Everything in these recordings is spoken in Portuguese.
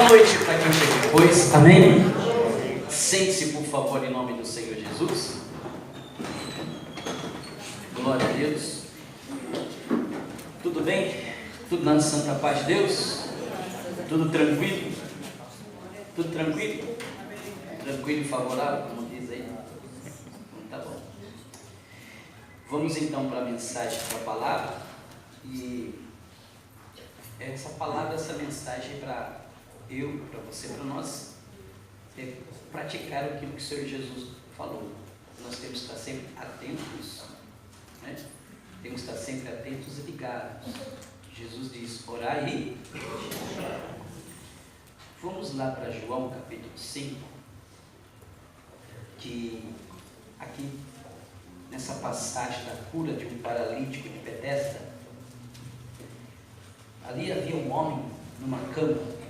Boa noite para quem chega depois, amém? Sente-se, por favor, em nome do Senhor Jesus. Glória a Deus. Tudo bem? Tudo na santa paz de Deus? Tudo tranquilo? Tudo tranquilo? Tranquilo e favorável, como diz aí? Tá bom. Vamos então para a mensagem, para a palavra. E essa palavra, essa mensagem para eu, para você, para nós praticar aquilo que o Senhor Jesus falou. Nós temos que estar sempre atentos, né? Temos que estar sempre atentos e ligados. Jesus diz: orai e vamos lá para João capítulo 5, que aqui nessa passagem da cura de um paralítico de Betesda, ali havia um homem numa cama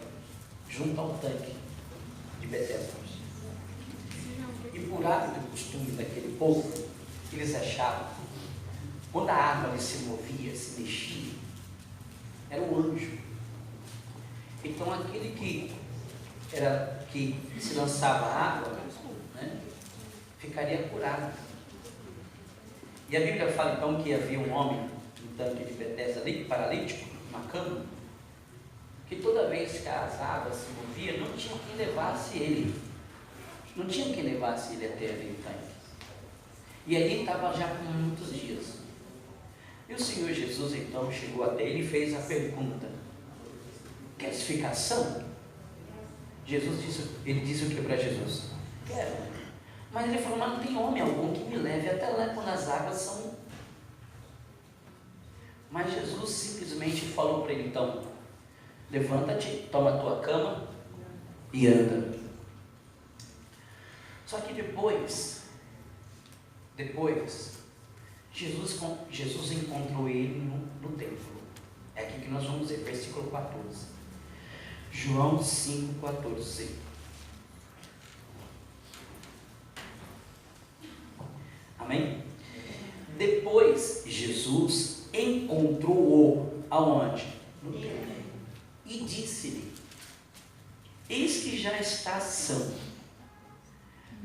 junto ao tanque de Betesda. E por hábito e costume daquele povo, eles achavam, quando a água ali se movia, se mexia, era um anjo. Então aquele que se lançava água, né, ficaria curado. E a Bíblia fala então que havia um homem no tanque de Betesda ali, paralítico, numa cama, que toda vez que as águas se moviam, não tinha quem levasse ele. Não tinha quem levasse ele até ali o tanque. E ali estava já por muitos dias. E o Senhor Jesus então chegou até ele e fez a pergunta: queres ficar são? Ele disse o que para Jesus? Quero. Mas ele falou: mas não tem homem algum que me leve até lá quando as águas são. Mas Jesus simplesmente falou para ele então: levanta-te, toma a tua cama e anda. Só que depois, Jesus encontrou ele no templo. É aqui que nós vamos ver, versículo 14. João 5,14. Amém? Depois, Jesus encontrou-o aonde? No templo. E disse-lhe: eis que já estás são.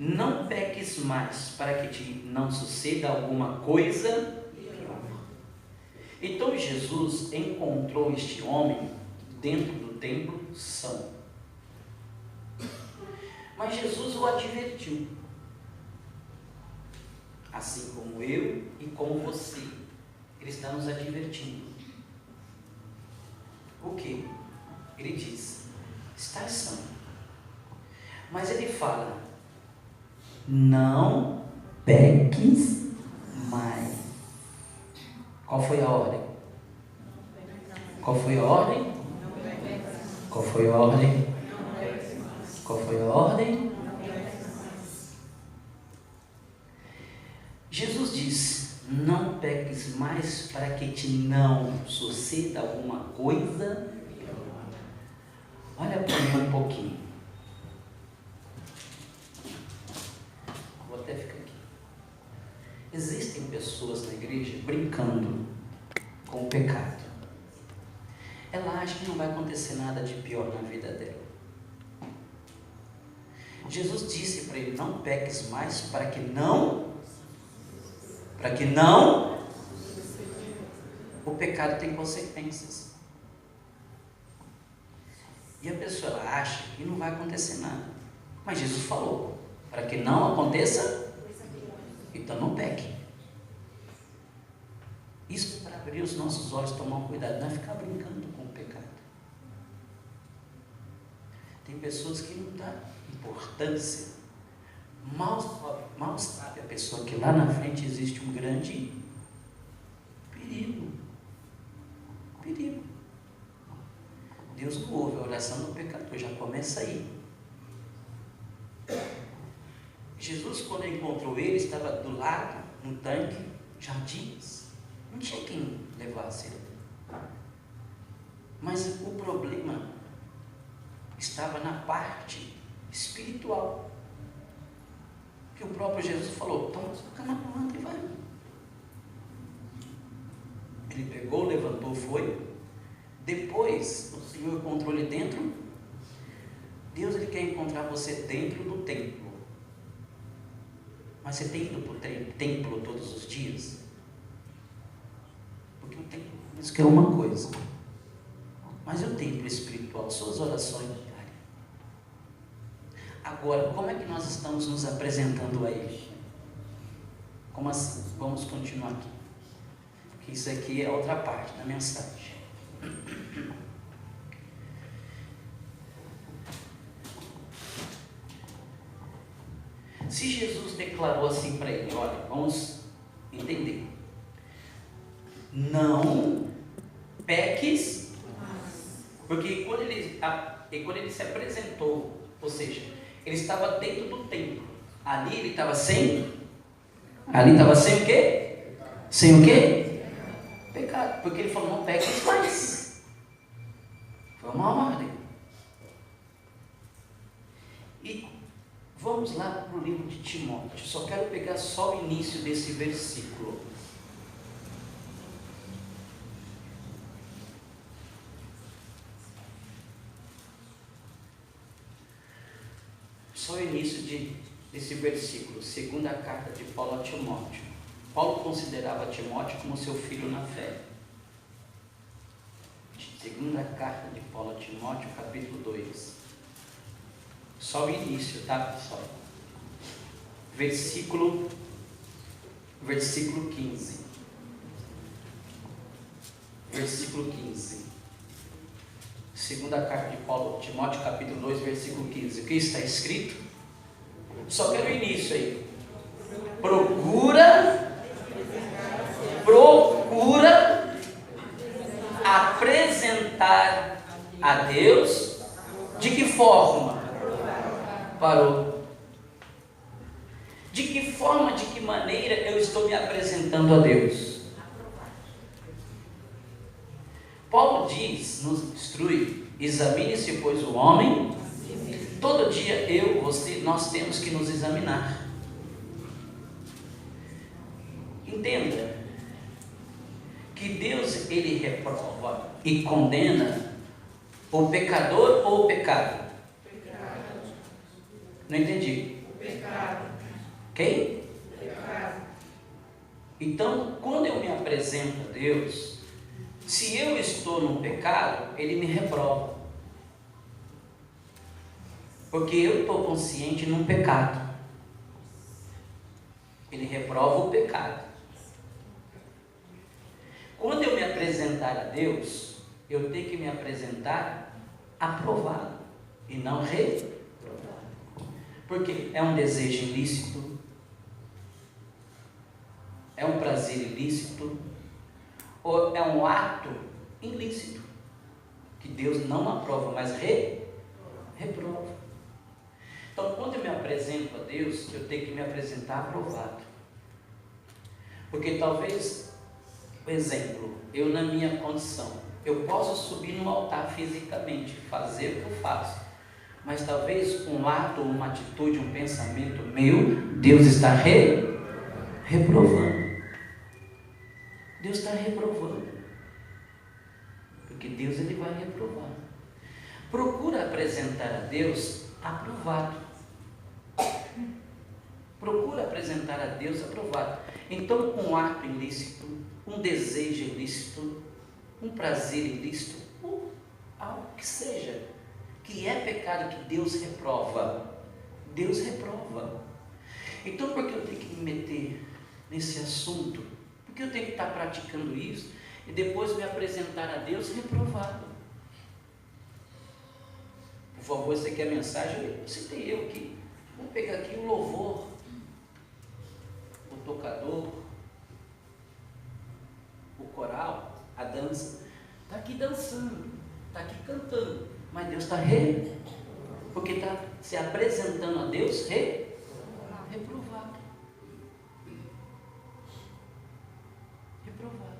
Não peques mais, para que te não suceda alguma coisa pior. Então Jesus encontrou este homem dentro do templo são. Mas Jesus o advertiu, assim como eu e como você. Ele está nos advertindo. O que? Ele diz: estás são. Mas ele fala: não peques mais. Qual foi a ordem? Qual foi a ordem? Qual foi a ordem? Qual foi a ordem? Jesus diz: não peques mais, para que te não suceda alguma coisa. Olha para mim um pouquinho. Vou até ficar aqui. Existem pessoas na igreja brincando com o pecado. Ela acha que não vai acontecer nada de pior na vida dela. Jesus disse para ele: não peques mais, para que não. O pecado tem consequências. E a pessoa ela acha que não vai acontecer nada. Mas Jesus falou: para que não aconteça, então não peque. Isso é para abrir os nossos olhos, tomar cuidado, não é ficar brincando com o pecado. Tem pessoas que não dão importância. Mal sabe a pessoa que lá na frente existe um grande perigo. Perigo. Deus não ouve a oração do pecador, já começa aí. Jesus, quando encontrou ele, estava do lado, no tanque, jardins. Não tinha quem levasse ele. Mas o problema estava na parte espiritual. Que o próprio Jesus falou: toma sua cama, levanta e vai. Ele pegou, levantou, foi. Depois, o Senhor encontrou ele dentro Deus ele quer encontrar você dentro do templo. Mas você tem ido para o templo todos os dias? Porque o templo isso que é uma coisa. Mas o templo espiritual, suas orações diárias. Agora, como é que nós estamos nos apresentando a Ele? Como assim? Vamos continuar aqui. Porque isso aqui é outra parte da mensagem. Se Jesus declarou assim para ele, olha, vamos entender. Não peques, porque quando ele se apresentou, ou seja, ele estava dentro do templo, ali ele estava sem o quê? Sem o quê? Pecado, porque ele falou, não peques mais. Foi uma ordem. E vamos lá para o livro de Timóteo, só quero pegar só o início desse versículo. Só o início desse versículo, segunda carta de Paulo a Timóteo. Paulo considerava Timóteo como seu filho na fé. Segunda carta de Paulo a Timóteo, capítulo 2. Só o início, tá, pessoal? Versículo 15. Versículo 15. Segunda carta de Paulo a Timóteo, capítulo 2, versículo 15. O que está escrito? Só quero o início aí. Procura apresentar a Deus de que forma? Parou. De que forma, de que maneira eu estou me apresentando a Deus? Paulo diz, nos instrui, examine-se, pois, o homem. Todo dia nós temos que nos examinar. Entenda que Deus, ele reprova e condena o pecador ou o pecado? Pecado. Não entendi. O pecado. Quem? Pecado. Então, quando eu me apresento a Deus, se eu estou no pecado, Ele me reprova. Porque eu estou consciente num pecado. Ele reprova o pecado. Quando eu me apresentar a Deus, eu tenho que me apresentar aprovado e não reprovado. Porque é um desejo ilícito, é um prazer ilícito, ou é um ato ilícito, que Deus não aprova, mas reprova. Então, quando eu me apresento a Deus, eu tenho que me apresentar aprovado. Porque talvez, por exemplo, eu na minha condição, eu posso subir no altar fisicamente, fazer o que eu faço, mas talvez um ato, uma atitude, um pensamento meu, Deus está reprovando. Deus está reprovando. Porque Deus ele vai reprovar. Procura apresentar a Deus aprovado. Procura apresentar a Deus aprovado. Então, um ato ilícito, um desejo ilícito, um prazer ilícito, ou algo que seja, que é pecado que Deus reprova. Deus reprova. Então, por que eu tenho que me meter nesse assunto? Porque eu tenho que estar praticando isso e depois me apresentar a Deus reprovado. Por favor, você quer a mensagem? Eu citei eu aqui. Vamos pegar aqui o louvor, o tocador, o coral, a dança. Está aqui dançando, está aqui cantando, mas Deus está porque está se apresentando a Deus reprovado. Reprovado.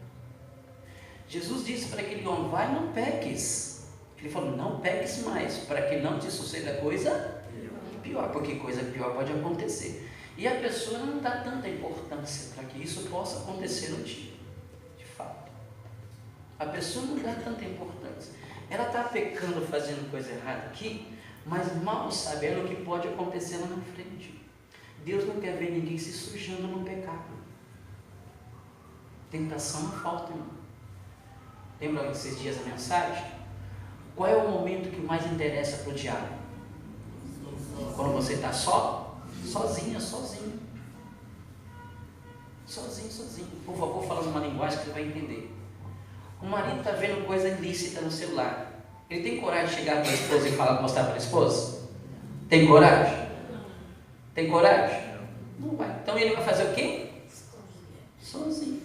Jesus disse para aquele homem, vai, não peques. Ele falou, não peques mais, para que não te suceda coisa pior, porque coisa pior pode acontecer. E a pessoa não dá tanta importância para que isso possa acontecer no dia, de fato. A pessoa não dá tanta importância. Ela está pecando, fazendo coisa errada aqui, mas mal sabendo o que pode acontecer lá na frente. Deus não quer ver ninguém se sujando no pecado. Tentação é falta, irmão. Lembra esses dias a mensagem? Qual é o momento que mais interessa para o diabo? Quando você está sozinho. Por favor, falando uma linguagem que você vai entender. O marido está vendo coisa ilícita no celular. Ele tem coragem de chegar para a esposa e falar, mostrar para a esposa? Tem coragem? Tem coragem? Não vai. Então ele vai fazer o quê? Sozinho.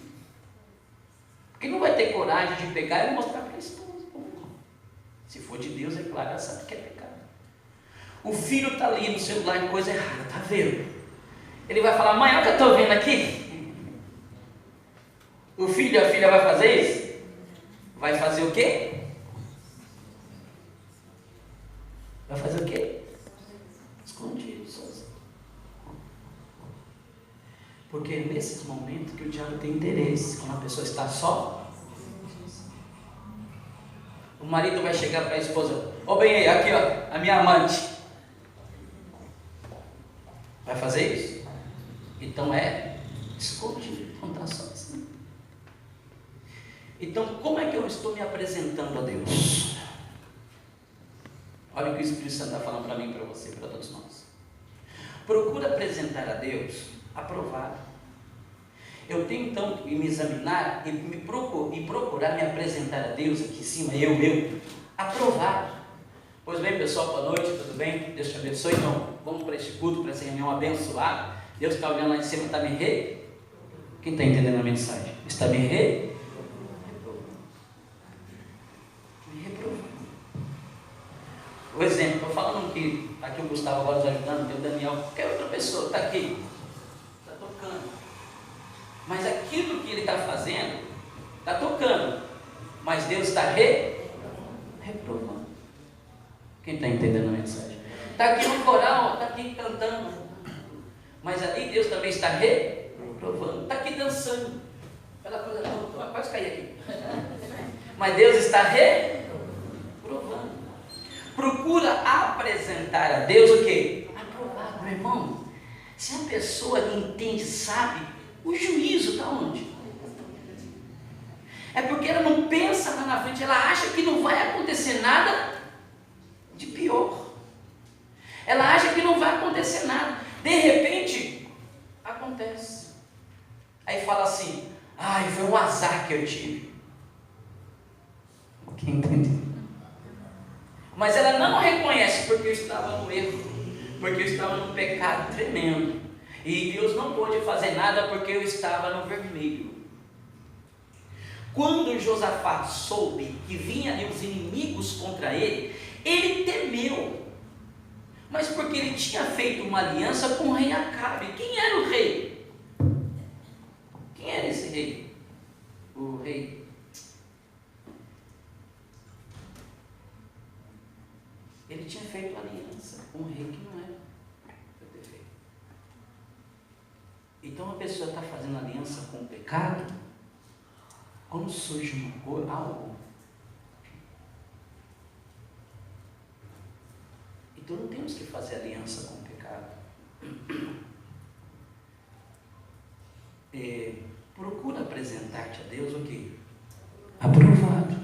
Porque não vai ter coragem de pegar e mostrar para a esposa. Se for de Deus, é claro, ela sabe que é pecado. O filho está ali no celular em coisa errada, está vendo? Ele vai falar, mãe, olha o que eu estou vendo aqui. O filho e a filha vai fazer isso? Vai fazer o quê? Vai fazer o quê? Escondido, sozinho. Porque é nesses momentos que o diabo tem interesse, quando a pessoa está só. O marido vai chegar para a esposa, bem aí, aqui ó, a minha amante. Vai fazer isso? Então é escondido, não está sozinho. Então, como é que eu estou me apresentando a Deus? Olha o que o Espírito Santo está falando para mim, para você, para todos nós. Procura apresentar a Deus aprovado. Eu tenho então que me examinar e procurar me apresentar a Deus aqui em cima, eu, aprovado. Pois bem, pessoal, boa noite, tudo bem? Deus te abençoe. Então, vamos para este culto, para essa reunião abençoada. Deus está olhando lá em cima, está me Quem está entendendo a mensagem? Está me reprovando. O exemplo, estou falando que está aqui o Gustavo agora nos ajudando, tem o Daniel, qualquer outra pessoa está aqui, está tocando. Mas aquilo que ele está fazendo, está tocando, mas Deus está reprovando. Quem está entendendo a mensagem? Está aqui no coral, está aqui cantando, mas ali Deus também está reprovando. Está aqui dançando, aquela coisa, quase cair aqui. Mas Deus está reprovando. Procura apresentar a Deus o quê? Aprovado, meu irmão. Se a pessoa entende, sabe, o juízo está onde? É porque ela não pensa lá na frente, ela acha que não vai acontecer nada de pior. Ela acha que não vai acontecer nada. De repente, acontece. Aí fala assim, foi um azar que eu tive. Quem entendeu? Mas ela não reconhece porque eu estava no erro, porque eu estava no pecado tremendo. E Deus não pôde fazer nada porque eu estava no vermelho. Quando Josafá soube que vinha ali os inimigos contra ele, ele temeu. Mas porque ele tinha feito uma aliança com o rei Acabe. Quem era o rei? Quem era esse rei? O rei. Ele tinha feito aliança com um rei que não era perfeito. Então a pessoa está fazendo aliança com o pecado, quando surge algo, então não temos que fazer aliança com o pecado. Procura apresentar-te a Deus o quê? Aprovado.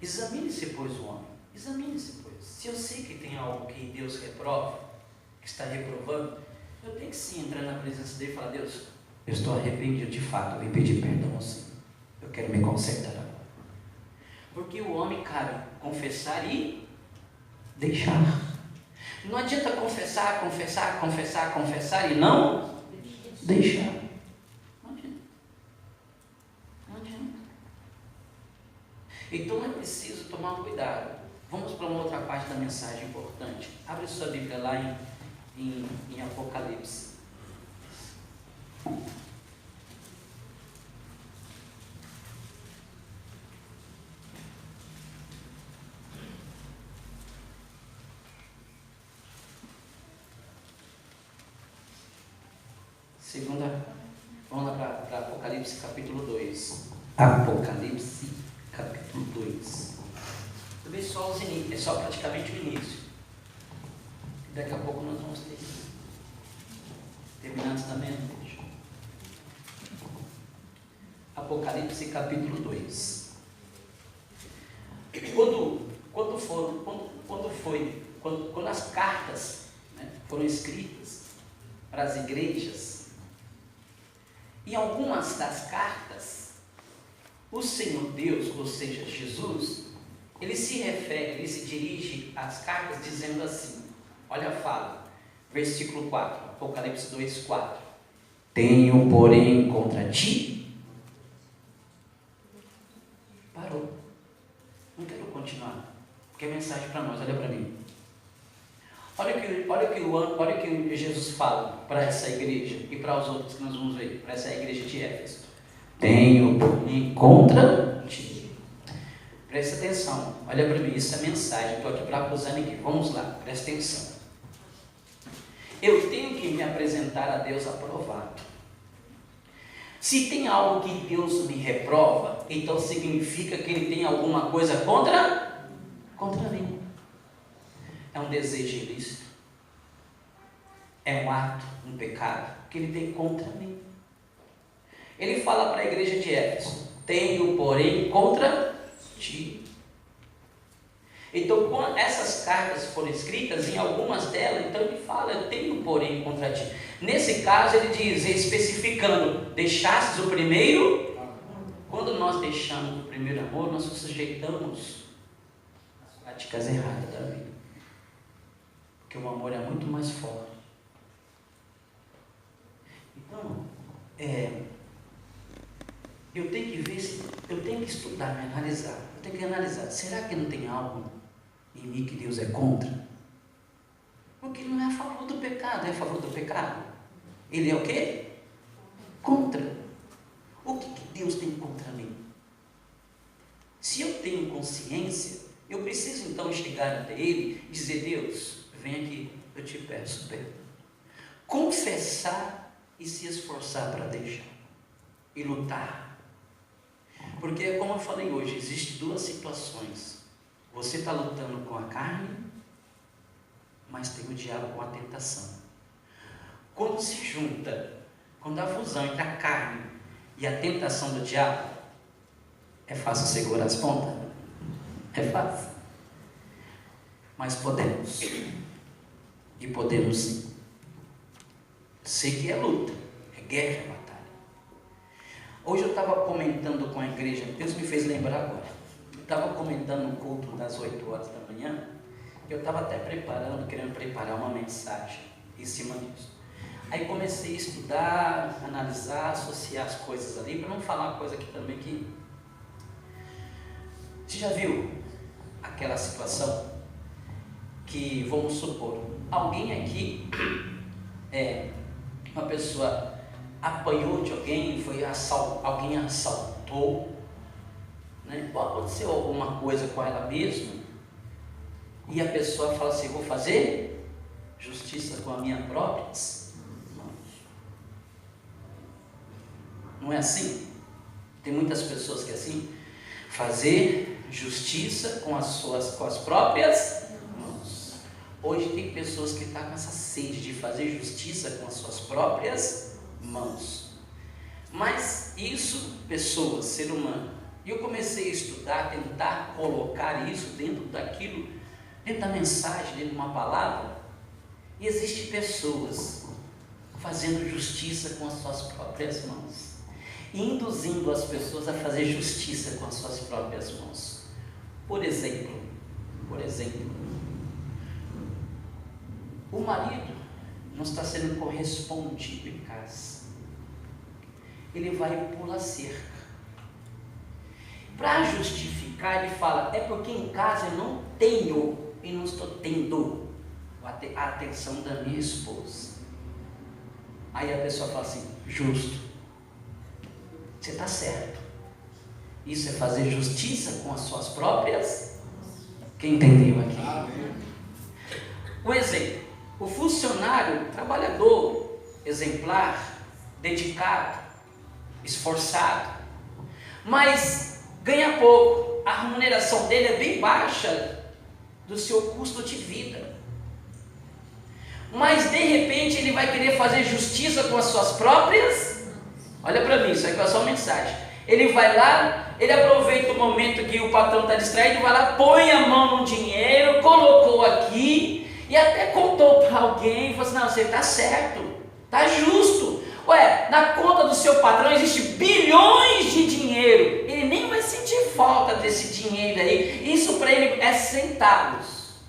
Examine-se, pois, o homem. Examine-se, pois. Se eu sei que tem algo que Deus reprova, que está reprovando, eu tenho que sim entrar na presença dele e falar, Deus, eu estou arrependido de fato, eu vim pedir perdão ao Senhor. Eu quero me consertar agora. Porque o homem cabe confessar e deixar. Não adianta confessar e não deixar. Não adianta. Então é preciso tomar cuidado. Vamos para uma outra parte da mensagem importante. Abre sua Bíblia lá em Apocalipse. Vamos lá para Apocalipse capítulo 2. Apocalipse capítulo 2. Eu vejo só é só praticamente o início. Daqui a pouco nós vamos ter terminando também. Apocalipse capítulo 2. Quando as cartas, né, foram escritas para as igrejas, em algumas das cartas, o Senhor Deus, ou seja, Jesus, ele se dirige às cartas dizendo assim, olha a fala, versículo 4, Apocalipse 2, 4. Tenho, porém, contra ti. Parou. Não quero continuar, porque é mensagem para nós, olha para mim. Olha o que Jesus fala para essa igreja e para os outros que nós vamos ver, para essa igreja de Éfeso. Tenho, porém, contra ti. Presta atenção, olha para mim, isso é mensagem, estou aqui para acusar ninguém. Vamos lá, presta atenção. Eu tenho que me apresentar a Deus aprovado. Se tem algo que Deus me reprova, então significa que Ele tem alguma coisa contra mim. É um desejo ilícito, é um ato, um pecado que Ele tem contra mim. Ele fala para a igreja de Éfeso, tenho, porém, contra ti. Então, quando essas cartas foram escritas, em algumas delas, então ele fala, eu tenho, porém, contra ti. Nesse caso, ele diz, especificando, deixastes o primeiro. Quando nós deixamos o primeiro amor, nós nos sujeitamos às práticas erradas da vida. Porque o amor é muito mais forte. Então, eu tenho que ver, eu tenho que estudar, me analisar. Eu tenho que analisar, será que não tem algo em mim que Deus é contra? Porque Ele não é a favor do pecado, é a favor do pecado. Ele é o quê? Contra. O que Deus tem contra mim? Se eu tenho consciência, eu preciso então chegar até Ele e dizer, Deus, vem aqui, eu te peço perdão. Confessar e se esforçar para deixar. E lutar. Porque, como eu falei hoje, existem duas situações. Você está lutando com a carne, mas tem o diabo com a tentação. Quando se junta, quando há fusão entre a carne e a tentação do diabo, é fácil segurar as pontas? É fácil. Mas podemos. E podemos sim. Sei que é luta, é guerra, é batalha. Hoje eu estava comentando com a igreja, Deus me fez lembrar agora. Eu estava comentando no culto das 8 horas da manhã, eu estava até querendo preparar uma mensagem em cima disso. Aí comecei a estudar, analisar, associar as coisas ali, para não falar uma coisa aqui também que... Você já viu aquela situação que, vamos supor, alguém aqui, uma pessoa apanhou de alguém, alguém assaltou, né? Aconteceu alguma coisa com ela mesma, e a pessoa fala assim, vou fazer justiça com a minha própria mão. Não é assim? Tem muitas pessoas que é assim, fazer justiça com as próprias mãos. Hoje tem pessoas que estão com essa sede de fazer justiça com as suas próprias mãos. Mas isso, pessoas, ser humano. E eu comecei a estudar, tentar colocar isso dentro daquilo, dentro da mensagem, dentro de uma palavra. E existem pessoas fazendo justiça com as suas próprias mãos, induzindo as pessoas a fazer justiça com as suas próprias mãos. Por exemplo, o marido não está sendo correspondido em casa. Ele vai e pula a cerca. Para justificar, ele fala, é porque em casa eu não tenho e não estou tendo a atenção da minha esposa. Aí a pessoa fala assim, justo, você está certo. Isso é fazer justiça com as suas próprias. Quem entendeu aqui? Um exemplo, o funcionário, trabalhador, exemplar, dedicado, esforçado, mas ganha pouco, a remuneração dele é bem baixa, do seu custo de vida. Mas de repente ele vai querer fazer justiça com as suas próprias. Olha para mim, isso aqui é só uma mensagem. Ele vai lá, ele aproveita o momento que o patrão está distraído, vai lá, põe a mão no dinheiro, colocou aqui e até contou para alguém, falou assim: não, você está certo, está justo. Ué, na conta do seu patrão existe bilhões de dinheiro, ele nem vai sentir falta desse dinheiro aí, isso para ele é centavos.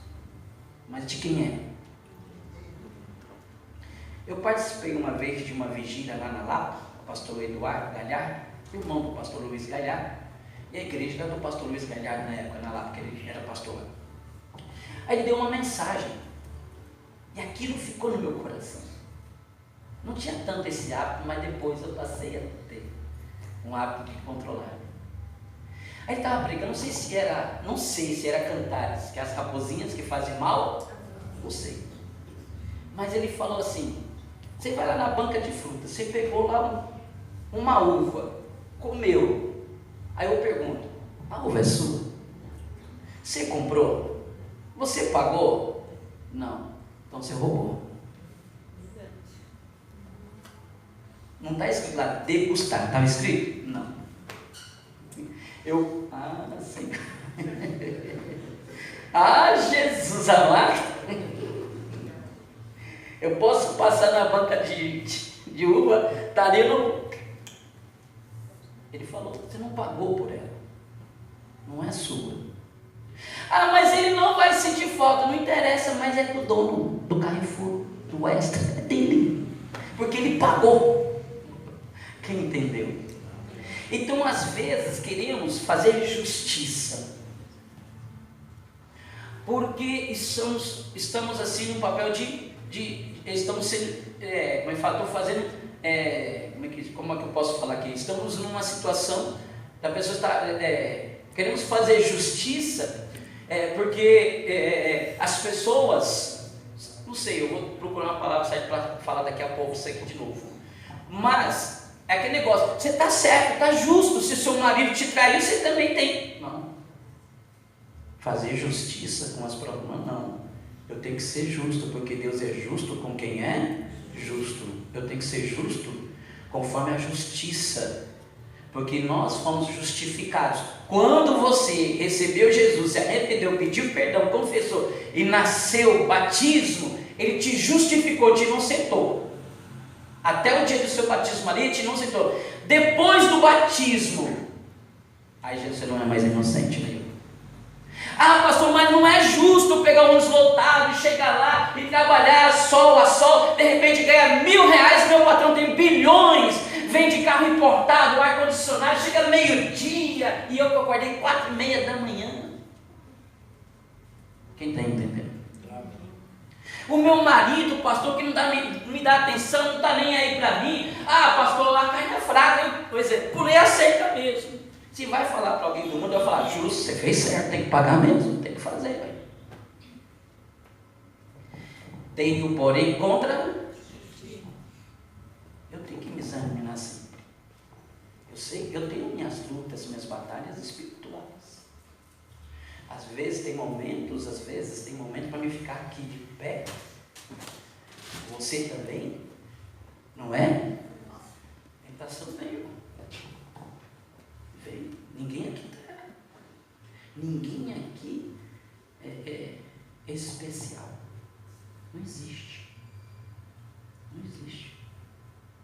Mas de quem é? Eu participei uma vez de uma vigília lá na Lapa, o pastor Eduardo Galhardo, irmão do pastor Luiz Galhardo, e a igreja era do pastor Luiz Galhardo na época, na Lapa, que ele era pastor lá. Aí ele deu uma mensagem, e aquilo ficou no meu coração. Não tinha tanto esse hábito, mas depois eu passei a ter um hábito de controlar. Aí ele estava pregando, não sei se era Cantares, que é as raposinhas que fazem mal, não sei. Mas ele falou assim: você vai lá na banca de frutas, você pegou lá uma uva, comeu. Aí eu pergunto: a uva é sua? Você comprou? Você pagou? Não. Então você roubou. Não está escrito lá degustar, estava escrito? Não. Sim. Jesus amado. Eu posso passar na banca de uva, está ali no... Ele falou: você não pagou por ela, não é sua. Mas ele não vai sentir falta, não interessa, mas é do dono do Carrefour, do Extra, é dele, porque ele pagou. Quem entendeu? Então, às vezes, queremos fazer justiça, porque estamos assim no papel estamos sendo, estou fazendo, como é que eu posso falar aqui? Estamos numa situação da pessoa estar, queremos fazer justiça, porque as pessoas, não sei, eu vou procurar uma palavra certa para falar daqui a pouco isso aqui de novo, mas é aquele negócio: você está certo, está justo, se seu marido te traiu, você também tem. Não. Fazer justiça com as próprias, não. Eu tenho que ser justo, porque Deus é justo com quem é justo. Eu tenho que ser justo conforme a justiça, porque nós fomos justificados. Quando você recebeu Jesus, se arrependeu, pediu perdão, confessou e nasceu, batismo, Ele te justificou, te inocentou. Até o dia do seu batismo ali, te inocentou. Depois do batismo, aí você não é mais inocente, né? Pastor, mas não é justo pegar um ônibus lotado e chegar lá e trabalhar sol a sol, de repente ganhar R$1.000, meu patrão tem bilhões, vende carro importado, ar-condicionado, chega meio-dia, e eu que acordei 4h30 da manhã. Quem está entendendo? O meu marido, pastor, que não me dá atenção, não está nem aí para mim. Pastor, a carne é fraca, pois é, por aí aceita mesmo. Se vai falar para alguém do mundo, eu falar: justo, você fez certo, tem que pagar mesmo, tem que fazer. Véio. Tenho, porém, contra. Eu tenho que me examinar sempre. Eu sei que eu tenho minhas lutas, minhas batalhas espirituais. Às vezes tem momentos para me ficar aqui de pé. Você também, não é? Tentação veio. Ninguém aqui é especial. Não existe.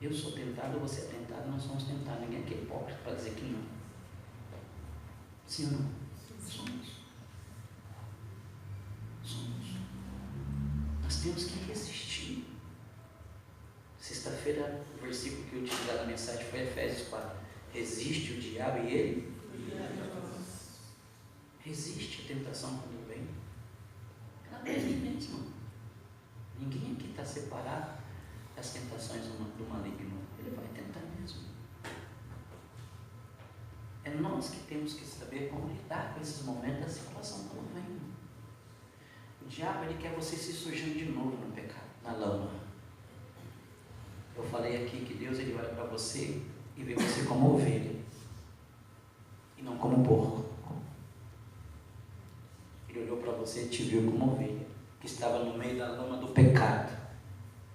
Eu sou tentado, você é tentado, nós somos tentados. Ninguém aqui é hipócrita para dizer que não. Sim ou não? Somos. Nós temos que resistir. Sexta-feira, o versículo que eu utilizei na mensagem foi Efésios 4. Resiste o diabo e ele resiste a tentação quando vem. Ela dele mesmo. Ninguém aqui está separado das tentações do maligno. Ele vai tentar mesmo. É nós que temos que saber como lidar com esses momentos da situação quando vem. O diabo, ele quer você se surgindo de novo no pecado, na lama. Eu falei aqui que Deus, ele olha para você e vê você como ovelha e não como porco. Ele olhou para você você te viu como ovelha, que estava no meio da lama do pecado.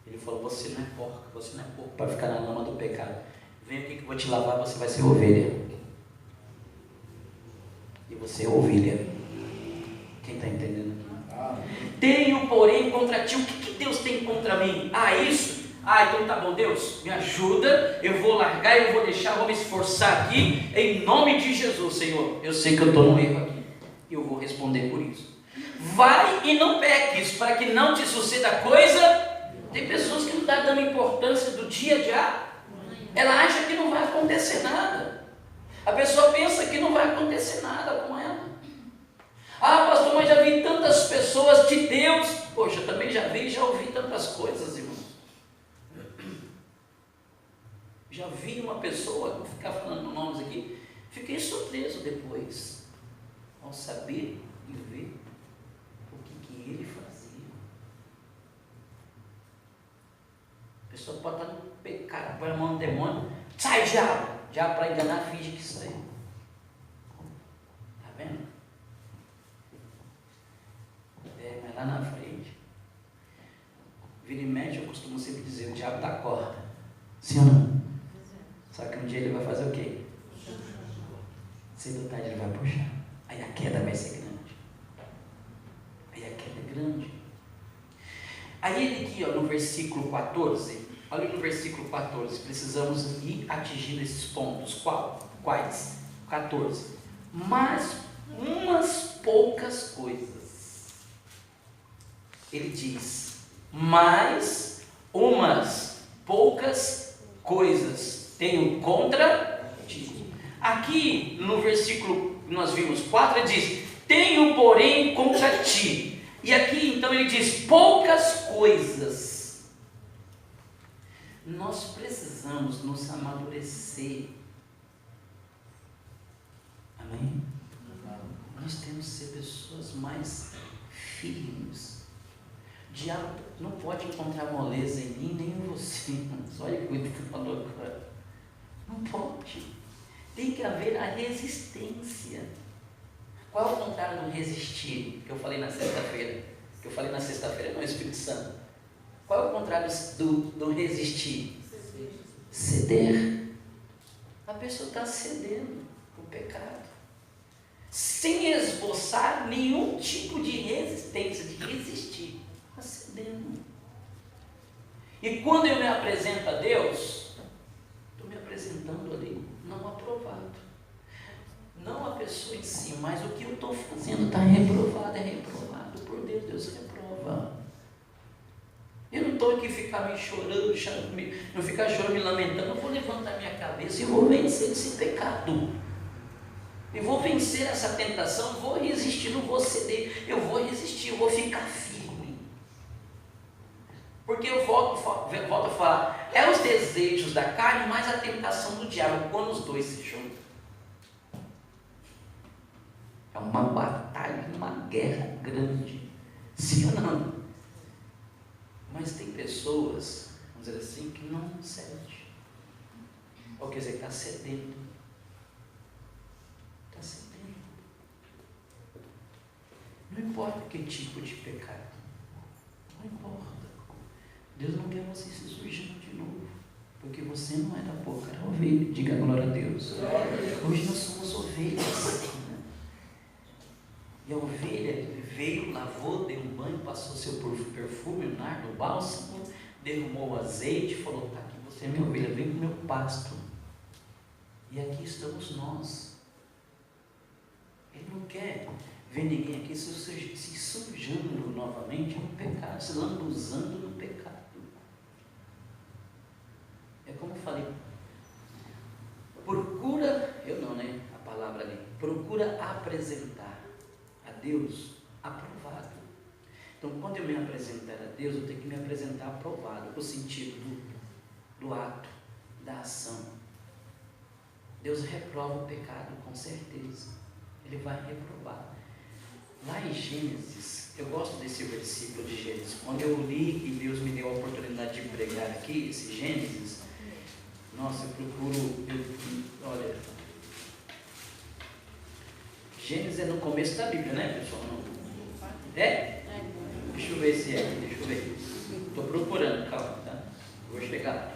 Ele falou, você não é porca, você não é porco para ficar na lama do pecado. Vem aqui que eu vou te lavar, você vai ser ovelha. E você é ovelha. Quem está entendendo aqui? Tenho, porém, contra ti. O que Deus tem contra mim? Isso? Então tá bom, Deus, me ajuda. Eu vou largar, eu vou deixar, vou me esforçar aqui, em nome de Jesus, Senhor. Eu sei que eu estou no erro aqui, e eu vou responder por isso. Vai e não peques, para que não te suceda coisa. Tem pessoas que não estão dando importância do dia a dia. Ela acha que não vai acontecer nada. A pessoa pensa que não vai acontecer nada com ela. Pastor, mas já vi tantas pessoas de Deus. Poxa, também já vi e já ouvi tantas coisas, irmãos. Já vi uma pessoa, vou ficar falando nomes aqui, fiquei surpreso depois, ao saber e ver o que ele fazia. A pessoa pode estar no pecado, põe a mão no demônio, sai diabo, diabo para enganar, finge que saiu. Está vendo? Mas lá na frente, vira e mexe, eu costumo sempre dizer, o diabo dá corda, sim ou não? Só que um dia ele vai fazer o quê? Cedo ou tarde ele vai puxar. Aí a queda vai ser grande. Aí a queda é grande. Aí ele aqui, no versículo 14, olha no versículo 14, precisamos ir atingindo esses pontos. Quais? 14. Mas umas poucas coisas. Ele diz, mas umas poucas coisas tenho contra ti. Aqui no versículo que nós vimos 4, ele diz, tenho porém contra ti. E aqui então ele diz, poucas coisas. Nós precisamos nos amadurecer. Amém? Nós temos que ser pessoas mais firmes. O diabo não pode encontrar moleza em mim nem em você. Olha o que ele falou agora. Não pode. Tem que haver a resistência. Qual é o contrário do resistir? Que eu falei na sexta-feira. Não, Espírito Santo. Qual é o contrário do resistir? Ceder. A pessoa está cedendo para o pecado. Sem esboçar nenhum tipo de resistência, de resistir. Está cedendo. E quando eu me apresento a Deus, estou me apresentando ali, não aprovado. Não a pessoa em si, mas o que eu estou fazendo está reprovado, é reprovado por Deus, Deus reprova. Eu não estou aqui ficar me chorando, não ficar chorando, me lamentando, eu vou levantar minha cabeça e vou vencer esse pecado. Eu vou vencer essa tentação, vou resistir, não vou ceder, eu vou resistir, eu vou ficar firme. Porque eu volto a falar, é os desejos da carne mais a tentação do diabo, quando os dois se juntam. É uma batalha, uma guerra grande, sim ou não? Mas tem pessoas, vamos dizer assim, que não cede. Ou quer dizer, está cedendo. Está cedendo. Não importa que tipo de pecado. Não importa. Deus não quer você se sujando de novo. Porque você não é da boca, era ovelha. Diga glória a Deus. Hoje nós somos ovelhas. E a ovelha veio, lavou, deu um banho, passou seu perfume, o nardo, o bálsamo, derramou o azeite, falou, está aqui, você é minha ovelha, vem para o meu pasto. E aqui estamos nós. Ele não quer ver ninguém aqui se sujando novamente no pecado, se lambuzando no pecado. É como eu falei, a palavra ali, procura apresentar a Deus aprovado. Então, quando eu me apresentar a Deus, eu tenho que me apresentar aprovado, no sentido do ato, da ação. Deus reprova o pecado, com certeza. Ele vai reprovar. Lá em Gênesis, eu gosto desse versículo de Gênesis. Quando eu li e Deus me deu a oportunidade de pregar aqui, esse Gênesis, nossa, olha, Gênesis é no começo da Bíblia, né, pessoal? Não. É? Deixa eu ver se é. Deixa eu ver. Estou procurando, calma, tá? Vou chegar lá.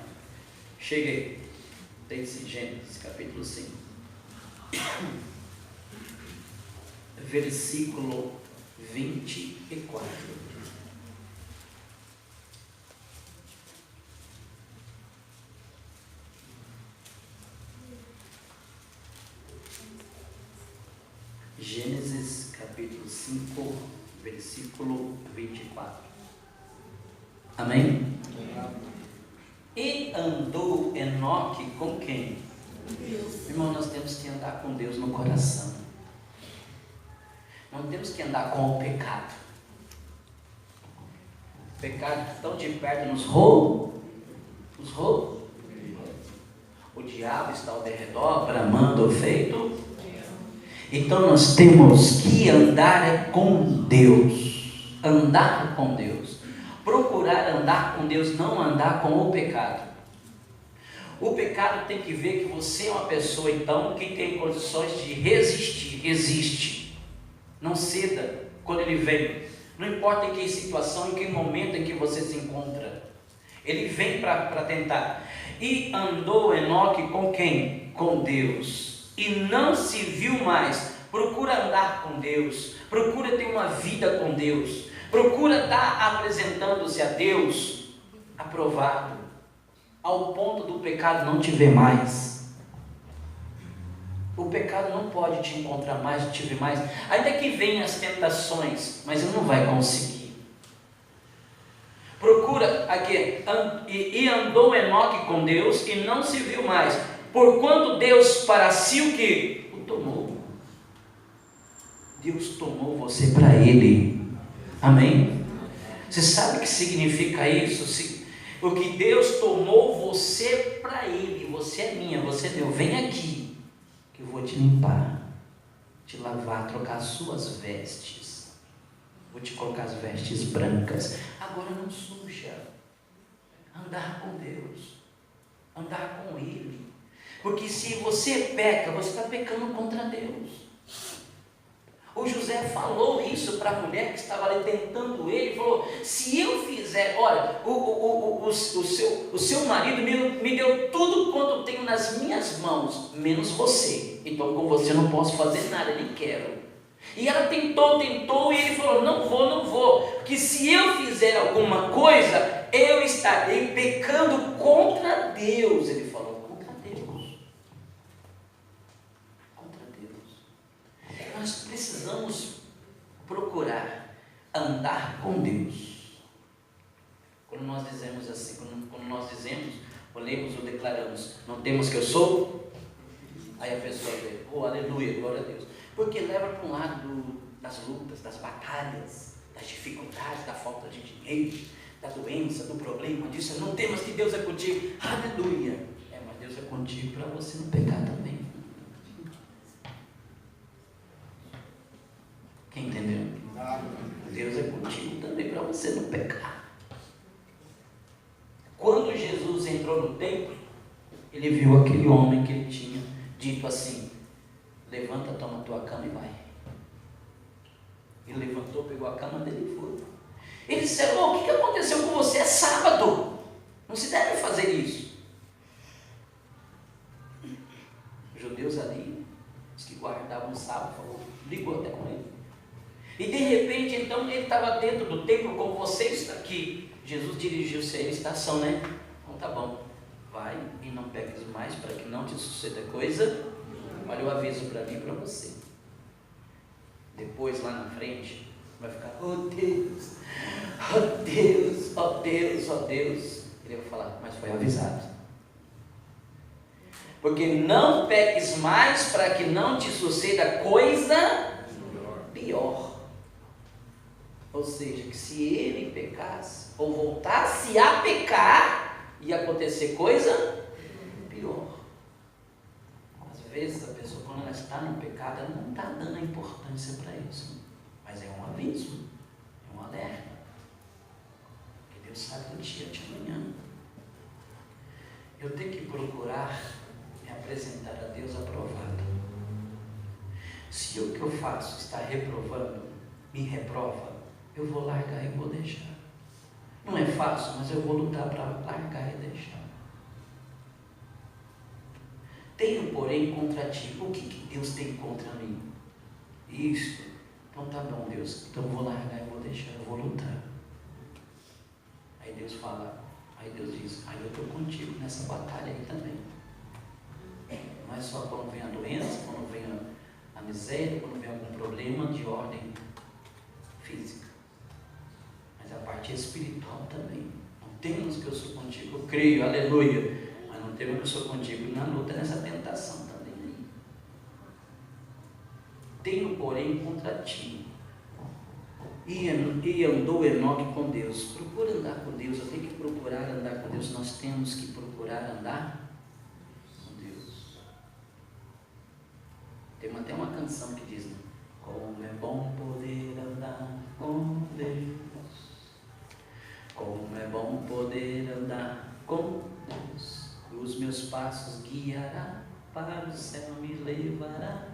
Cheguei. Tem-se Gênesis, capítulo 5. Versículo 24. Gênesis capítulo 5, versículo 24. Amém? E andou Enoque com quem? Deus. Irmão, nós temos que andar com Deus no coração. Não temos que andar com o pecado. O pecado tão de perto nos rouba. Nos rouba. O diabo está ao derredor, bramando o feito. Então nós temos que andar com Deus. Andar com Deus. Procurar andar com Deus, não andar com o pecado. O pecado tem que ver que você é uma pessoa, então, que tem condições de resistir. Resiste. Não ceda quando ele vem. Não importa em que situação, em que momento em que você se encontra. Ele vem para tentar. E andou Enoque com quem? Com Deus. E não se viu mais. Procura andar com Deus. Procura ter uma vida com Deus. Procura estar apresentando-se a Deus aprovado, ao ponto do pecado não te ver mais. O pecado não pode te encontrar mais, te ver mais, ainda que venham as tentações, mas ele não vai conseguir. Procura aqui, e andou Enoque com Deus e não se viu mais, porquanto Deus para si o que? O tomou. Deus tomou você para Ele. Amém? Você sabe o que significa isso? O que Deus tomou você para Ele. Você é minha, você é meu. Vem aqui, que eu vou te limpar, te lavar, trocar as suas vestes. Vou te colocar as vestes brancas. Agora não suja. Andar com Deus. Andar com Ele. Porque se você peca, você está pecando contra Deus. O José falou isso para a mulher que estava ali tentando ele, falou, se eu fizer, olha, o seu marido me deu tudo quanto tenho nas minhas mãos, menos você, então com você eu não posso fazer nada, nem quero. E ela tentou, e ele falou, não vou, porque se eu fizer alguma coisa, eu estarei pecando contra Deus. Ele falou, contra Deus. Nós precisamos procurar andar com Deus. Quando nós dizemos assim, quando nós dizemos, ou lemos ou declaramos, não temos que eu sou, aí a pessoa vê, oh aleluia, glória a Deus, porque leva para um lado das lutas, das batalhas, das dificuldades, da falta de dinheiro, da doença, do problema, disso, não temos que Deus é contigo, aleluia, mas Deus é contigo para você não pecar também. Quem entendeu? Deus é contigo também para você não pecar. Quando Jesus entrou no templo, ele viu aquele homem que ele tinha dito assim, levanta, toma tua cama e vai. Ele levantou, pegou a cama dele e foi. Eles disseram, o que aconteceu com você? É sábado, não se deve fazer isso. Os judeus ali, os que guardavam o sábado, ligou até com ele. E de repente, então, ele estava dentro do templo, como você está aqui. Jesus dirigiu-se a ele, estação, né? Então tá bom, vai e não peques mais, para que não te suceda coisa. Olha o aviso para mim e para você. Depois, lá na frente, vai ficar, oh Deus, oh Deus, oh Deus, oh Deus. Ele vai falar, mas foi avisado. Porque não peques mais, para que não te suceda coisa pior. Ou seja, que se ele pecasse, ou voltasse a pecar, ia acontecer coisa pior. Às vezes a pessoa, quando ela está no pecado, ela não está dando a importância para isso. Mas é um aviso, é um alerta. Porque Deus sabe do dia de amanhã. Eu tenho que procurar me apresentar a Deus aprovado. Se o que eu faço está reprovando, me reprova, eu vou largar e vou deixar. Não é fácil, mas eu vou lutar para largar e deixar. Tenho, porém, contra ti. O que Deus tem contra mim? Isto. Então tá bom, Deus. Então eu vou largar e vou deixar. Eu vou lutar. Aí Deus fala. Aí Deus diz. Aí eu estou contigo nessa batalha aí também. Não é só quando vem a doença, quando vem a miséria, quando vem algum problema de ordem física. Mas a parte espiritual também. Não temos que eu sou contigo. Eu creio, aleluia. Mas não temos que eu sou contigo na luta, nessa tentação também. Tenho, porém, contra ti. E andou Enoque com Deus. Procura andar com Deus. Eu tenho que procurar andar com Deus. Nós temos que procurar andar com Deus. Tem até uma canção que diz: como é bom poder andar com Deus. Como é bom poder andar com Deus. Os meus passos guiará, para o céu me levará.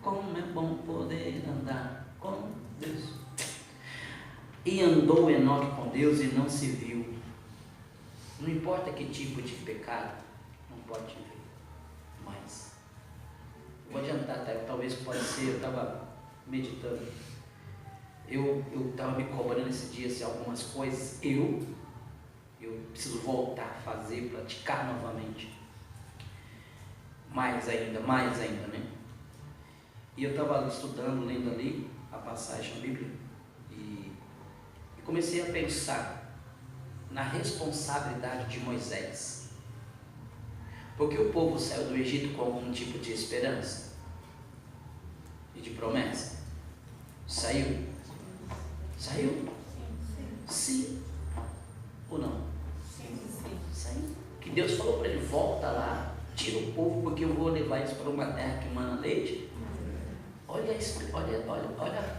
Como é bom poder andar com Deus. E andou Enoque com Deus e não se viu. Não importa que tipo de pecado, não pode ver mais. Vou adiantar, tá? Talvez pode ser, eu estava meditando. Eu estava me cobrando esses dias de algumas coisas. Eu preciso voltar a fazer, praticar novamente. Mais ainda, né? E eu estava estudando, lendo ali a passagem da Bíblia e comecei a pensar na responsabilidade de Moisés. Porque o povo saiu do Egito com algum tipo de esperança e de promessa. Saiu? Saiu? Sim. Ou não? Sim. Saiu. Que Deus falou para ele: volta lá, tira o povo, porque eu vou levar eles para uma terra que mana leite. Olha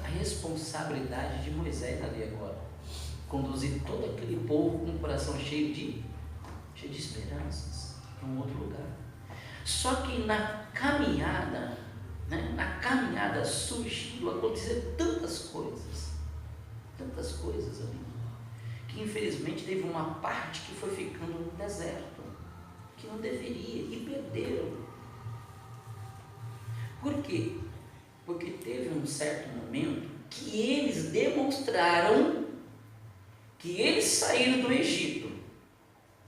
a responsabilidade de Moisés ali agora. Conduzir todo aquele povo com o coração cheio de esperanças para um outro lugar. Só que na caminhada, surgiu, aconteceram tantas coisas ali, que infelizmente teve uma parte que foi ficando no deserto, que não deveria, e perderam. Por quê? Porque teve um certo momento que eles demonstraram que eles saíram do Egito.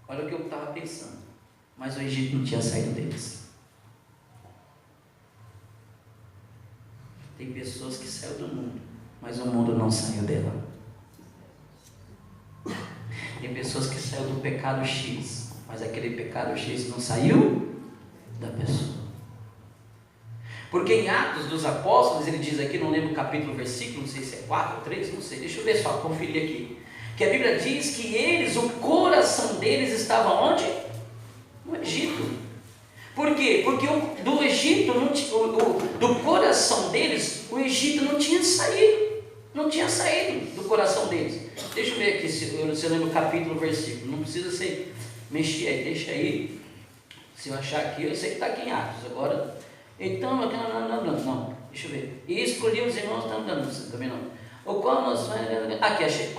Olha o que eu estava pensando. Mas o Egito não tinha saído deles. Tem pessoas que saíram do mundo, mas o mundo não saiu dela. Tem pessoas que saíram do pecado X, mas aquele pecado X não saiu da pessoa. Porque em Atos dos Apóstolos, ele diz aqui, não lembro o capítulo, versículo, não sei se é 4 ou 3, não sei, deixa eu ver só, conferir aqui, que a Bíblia diz que eles, o coração deles estava onde? No Egito. Por quê? Porque do Egito, do coração deles, o Egito não tinha saído do coração deles. Deixa eu ver aqui, se eu lembro o capítulo, versículo, não precisa ser, mexer aí, deixa aí, se eu achar aqui, eu sei que está aqui em Atos, agora... Então, não, deixa eu ver. E escolhi os irmãos, também não. O qual nós... Aqui, achei.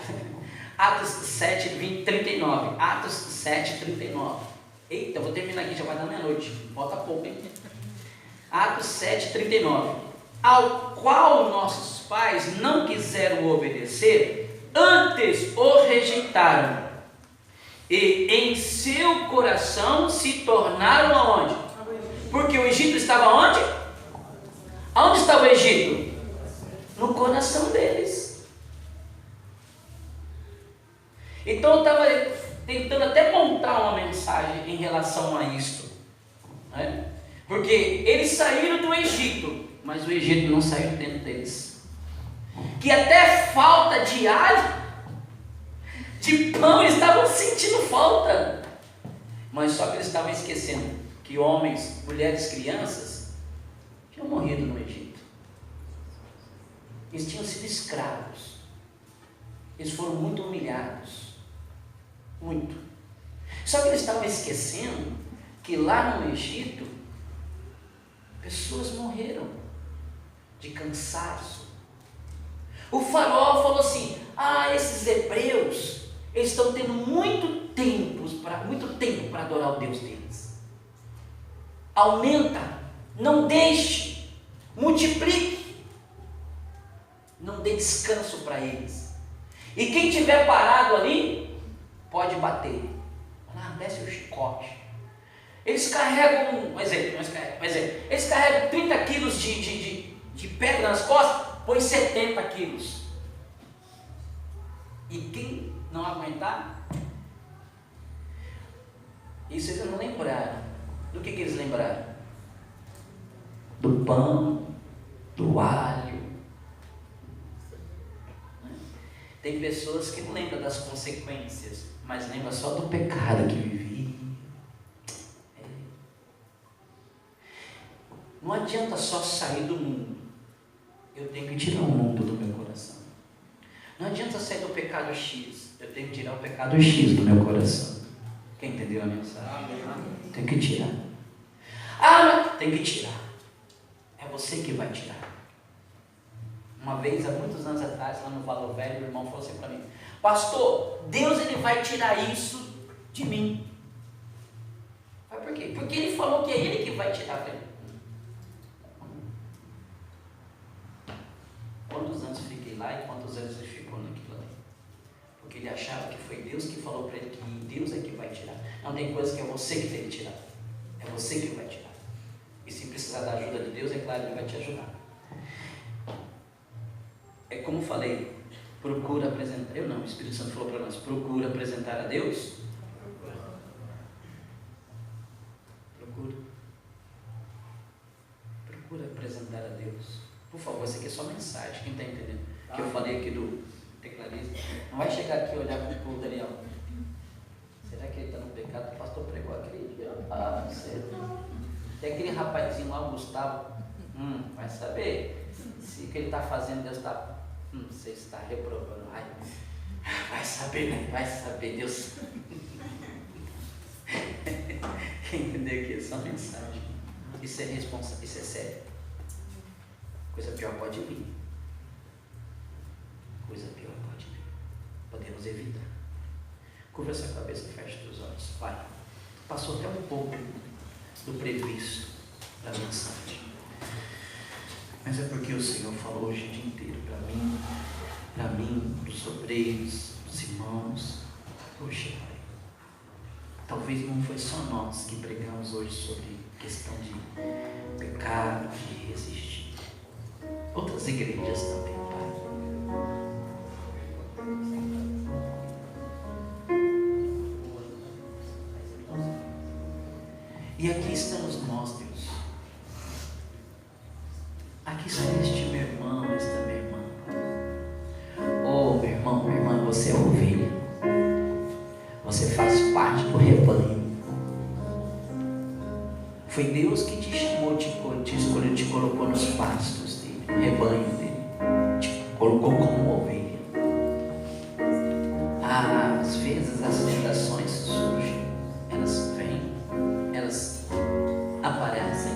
Atos 7, 39. Atos 7, 39. Eita, vou terminar aqui, já vai dar meia-noite. Falta pouco, hein? Atos 7, 39. Ao qual nossos pais não quiseram obedecer, antes o rejeitaram. E em seu coração se tornaram aonde? Porque o Egito estava onde? Aonde estava o Egito? No coração deles. Então eu estava tentando até montar uma mensagem em relação a isto, né? Porque eles saíram do Egito, mas o Egito não saiu dentro deles. Que até falta de alho, de pão, eles estavam sentindo falta. Mas só que eles estavam esquecendo que homens, mulheres, crianças tinham morrido no Egito. Eles tinham sido escravos. Eles foram muito humilhados. Muito. Só que eles estavam esquecendo que lá no Egito pessoas morreram de cansaço. O faraó falou assim: esses hebreus, eles estão tendo muito tempo para adorar o Deus deles. Aumenta, não deixe, multiplique, não dê descanso para eles. E quem tiver parado ali, pode bater. Desce o chicote. Eles carregam, eles carregam 30 quilos de pedra nas costas, põe 70 quilos. E quem não aguentar, isso eles não lembraram. Do que eles lembraram? Do pão, do alho. Tem pessoas que não lembram das consequências, mas lembram só do pecado que vivi. Não adianta só sair do mundo. Eu tenho que tirar o mundo do meu coração. Não adianta sair do pecado X. Eu tenho que tirar o pecado X do meu coração. Quem entendeu a mensagem? Tem que tirar. Mas tem que tirar. É você que vai tirar. Uma vez, há muitos anos atrás, lá no Valor Velho, o irmão falou assim para mim: pastor, Deus ele vai tirar isso de mim. Mas por quê? Porque ele falou que é ele que vai tirar. Quantos anos fiquei lá e quantos anos ele ficou naquilo ali? Porque ele achava que foi Deus que falou para ele que Deus é que vai tirar. Não, tem coisa que é você que tem que tirar. É você que vai tirar. E se precisar da ajuda de Deus, é claro, ele vai te ajudar. É como falei, procura apresentar. O Espírito Santo falou para nós: procura apresentar a Deus. Procura apresentar a Deus. Por favor, essa aqui é só mensagem. Quem está entendendo? Que eu falei aqui do tecladista. Não vai chegar aqui e olhar para o Daniel: será que ele está no pecado? O pastor pregou aquele dia. Não sei. Tem aquele rapazinho lá, o Gustavo. Vai saber se o que ele está fazendo, Deus está. Você está reprovando. Vai saber, né? Vai saber, Deus. Quem entendeu aqui? É só mensagem. Isso é responsável, isso é sério. Coisa pior pode vir. Coisa pior pode vir. Podemos evitar. Curva essa cabeça e fecha os olhos. Pai, passou até um pouco do previsto da mensagem. Mas é porque o Senhor falou hoje o dia inteiro para mim, para os obreiros, para os irmãos. Poxa, Pai, talvez não foi só nós que pregamos hoje sobre questão de pecado, de resistir. Outras igrejas também, Pai. E aqui estamos nós, Deus. Aqui está este meu irmão, esta minha irmã. Meu irmão, minha irmã, você é ovelha. Você faz parte do rebanho. Foi Deus que te chamou, te escolheu, te colocou nos pastos dele, no rebanho dele. Te colocou como ovelha. Às vezes as tentações surgem, elas vêm, elas aparecem.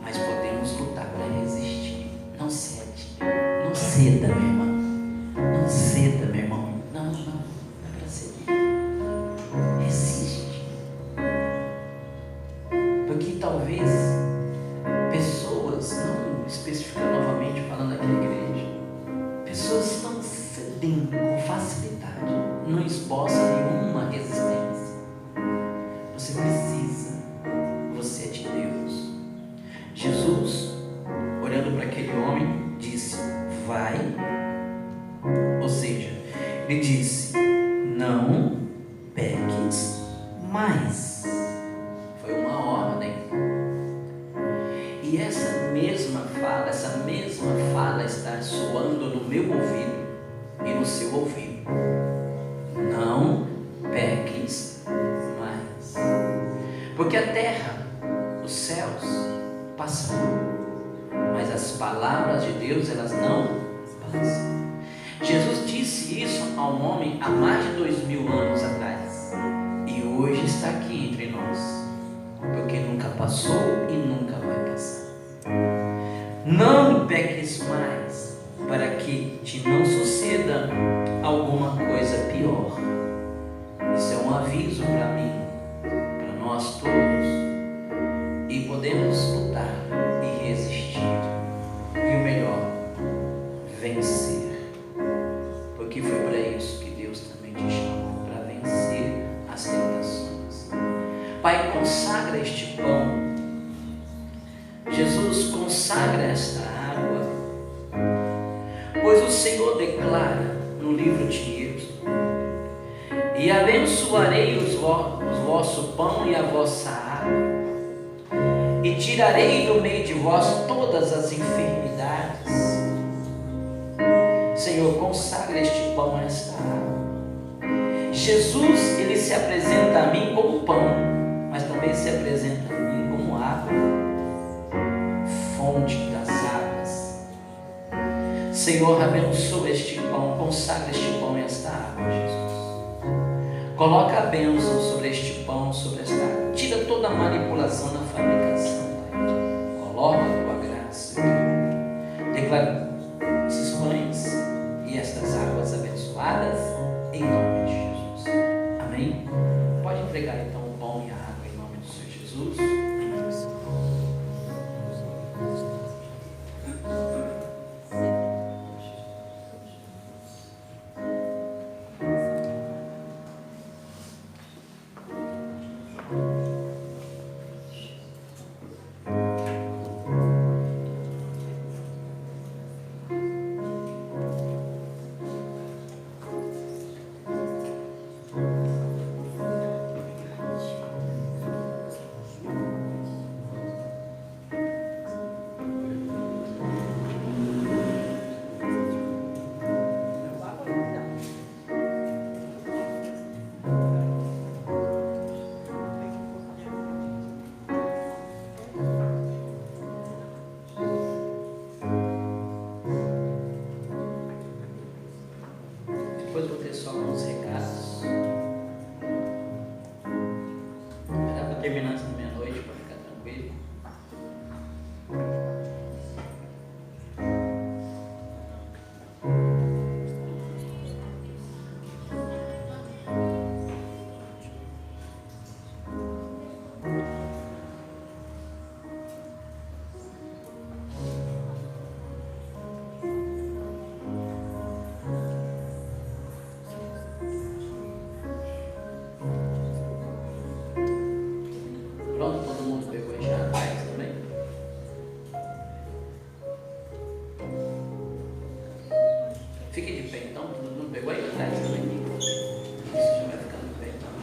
Mas podemos lutar para resistir. Não cede. Não ceda, meu irmão. Não ceda, meu irmão. Não é para ceder. Resiste. Porque talvez pessoas, não especificando novamente, falando aqui na igreja, pessoas estão cedendo com facilidade, não esboça nenhuma resistência. Você precisa, você é de Deus. Jesus, olhando para aquele homem, disse: vai. Ou seja, ele disse: não peques mais. Foi uma ordem. E essa mesma fala está soando no meu ouvido e no seu ouvido. Não peques mais. Porque a terra, os céus passarão, mas as palavras de Deus, elas não passam. Jesus disse isso a um homem há mais de 2000 anos atrás, e hoje está aqui entre nós, porque nunca passou e nunca vai passar. Não peques mais. para que te não suceda alguma coisa pior. Isso é um aviso para mim, para nós todos, e podemos lutar e resistir, e o melhor, vencer, porque foi para isso que Deus também te chamou, para vencer as tentações. Pai, consagra este pão. Jesus, consagra esta água, pois o Senhor declara no livro de Êxodo: e abençoarei o vosso pão e a vossa água, e tirarei do meio de vós todas as enfermidades. Senhor, consagra este pão, esta água. Jesus, ele se apresenta a mim como pão, mas também se apresenta a mim como água, fonte das águas. Senhor, abençoa este pão, consagra este pão e esta água, Jesus. Coloca a bênção sobre este pão, sobre esta água. Tira toda a manipulação na fabricação, Pai. Coloca a tua graça. Declara esses pães e estas águas abençoadas em nome de Jesus. Amém? Pode entregar então o pão e a água em nome do Senhor Jesus. Depois vou ter só alguns recados. Era para terminar antes da meia-noite, para ficar tranquilo. Pronto, todo mundo pegou aí já atrás também? Fique de pé então, todo mundo pegou aí atrás também? Isso já vai ficando de pé então.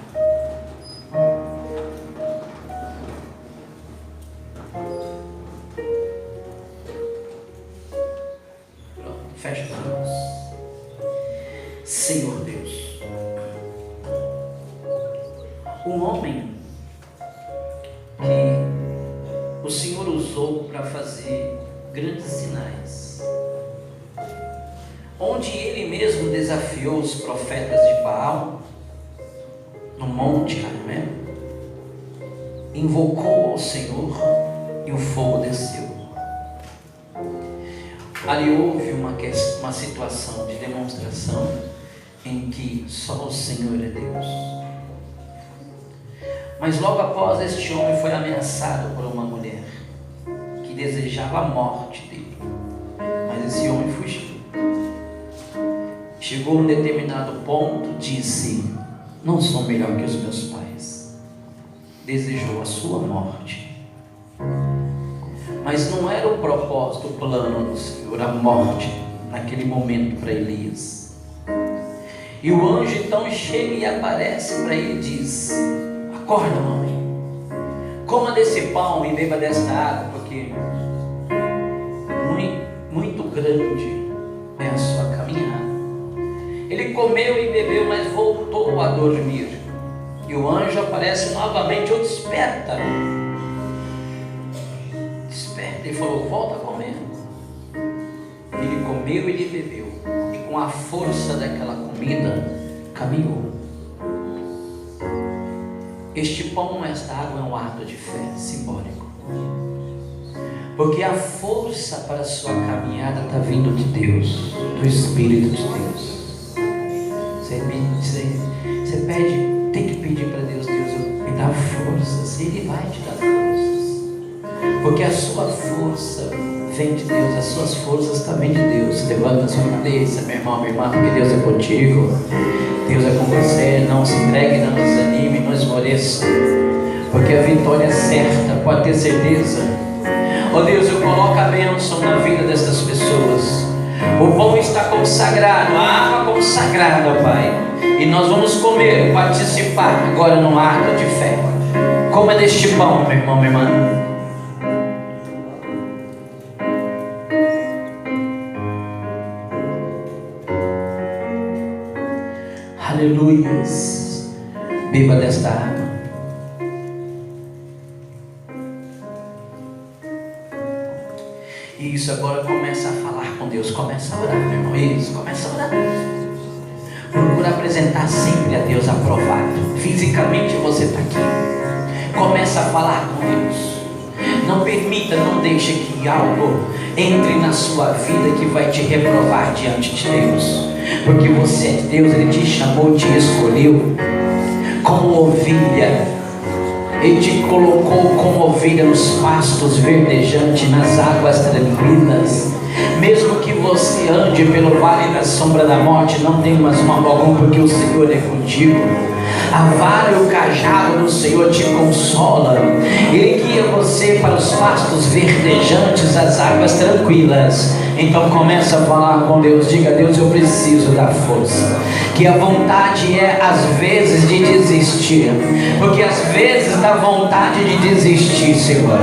Pronto, fecha os olhos. Senhor Deus, um homem que o Senhor usou para fazer grandes sinais, onde Ele mesmo desafiou os profetas de Baal no Monte Carmelo, invocou ao Senhor e o fogo desceu. Ali houve uma situação de demonstração em que só o Senhor é Deus. Mas logo após, este homem foi ameaçado por uma mulher que desejava a morte dele. Mas esse homem fugiu. Chegou a um determinado ponto, disse: não sou melhor que os meus pais. Desejou a sua morte. Mas não era o propósito, o plano do Senhor, a morte naquele momento para Elias. E o anjo então chega e aparece para ele e diz: acorda, homem, coma desse pão e beba desta água, porque muito grande é a sua caminhada. Ele comeu e bebeu, mas voltou a dormir. E o anjo aparece novamente: desperta. Desperta. Ele falou: volta a comer. Ele comeu e ele bebeu, e com a força daquela comida caminhou. Este pão, esta água é um ato de fé simbólico. Porque a força para a sua caminhada está vindo de Deus, do Espírito de Deus. Você pede, tem que pedir para Deus, me dá forças, Ele vai te dar forças. Porque a sua força vem de Deus, as suas forças também de Deus. Levanta a sua cabeça, meu irmão, minha irmã, porque Deus é contigo, Deus é com você. Não se entregue, não desanime, não esmoreça, porque a vitória é certa, pode ter certeza. Oh Deus, eu coloco a bênção na vida dessas pessoas. O pão está consagrado, a água consagrada, Pai. E nós vamos comer, participar agora no ato de fé. Coma deste pão, meu irmão, minha irmã. Aleluias. Beba desta água. Isso, agora começa a falar com Deus. Começa a orar, meu irmão. Isso, começa a orar. Procura apresentar sempre a Deus aprovado. Fisicamente você está aqui. Começa a falar com Deus. Não permita, não deixe que algo entre na sua vida que vai te reprovar diante de Deus. Porque você é de Deus, Ele te chamou, te escolheu como ovelha. Ele te colocou como ovelha nos pastos verdejantes, nas águas tranquilas. Mesmo que você ande pelo vale da sombra da morte, não temas mal algum, porque o Senhor é contigo. A vara e o cajado do Senhor te consola. Ele guia você para os pastos verdejantes, as águas tranquilas. Então começa a falar com Deus. Diga: Deus, eu preciso da força. Que a vontade é às vezes de desistir, porque às vezes dá vontade de desistir, Senhor.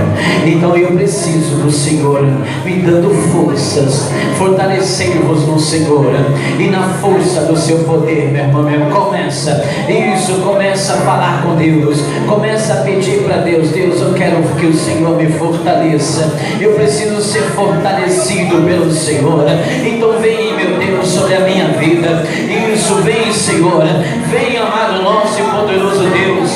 Então eu preciso do Senhor me dando forças, fortalecendo-vos no Senhor e na força do seu poder, meu irmão. Começa isso, começa a falar com Deus, começa a pedir para Deus: Deus, eu quero que o Senhor me fortaleça, eu preciso ser fortalecido pelo Senhor. Então vem, meu Deus, sobre a minha vida. Isso, vem, Senhor, vem, amado nosso e poderoso Deus.